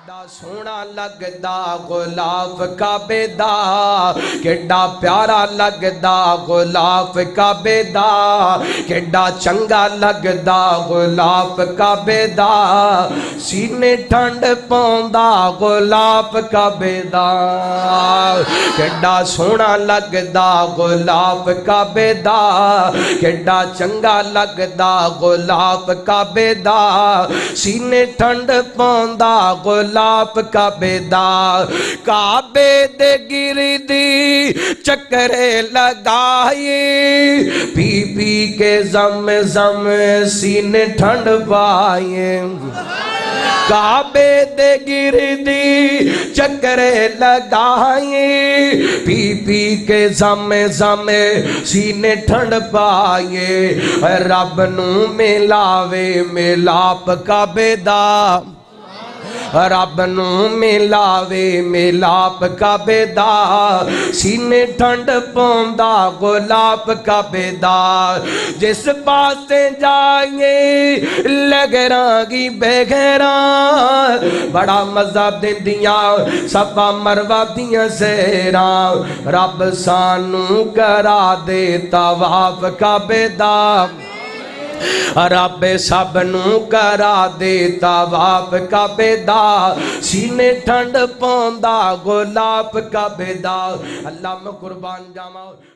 کڈا سونا لگدا غلاف کعبے دا، کڈا پیارا لگدا غلاف کعبے دا، کڈا چنگا لگدا غلاف کعبے دا، سینے ٹھنڈ پوندا غلاف کعبے دا، کڈا سونا لگدا غلاف کعبے دا، کڈا چنگا لگدا غلاف کعبے دا، سینے ٹھنڈ پوندا غلاف کعبے دا، کعبے دے گردی چکرے لگائی، پی پی کے زم زم سینے ٹھنڈ پائے، کعبے دے گردی چکرے لگائیں، پی پی کے زم زم سینے ٹھنڈ پائے، رب نو ملاوے ملاپ کعبے دا، رب نو ملاوے ملاپ کعبے دا، سینے ٹھنڈ پوندا غلاف کعبے دا، جس پاسے جائیں لگرانگی بغیراں، بڑا مزہ دیندیاں صفا مروہ دیاں سیراں، رب سانو کرا دے طواف کعبے دا، رب سب نو کرا دے طواف کعبے دا، سینے ٹھنڈ پوندا غلاف کعبے دا، اللہ میں قربان جاواں۔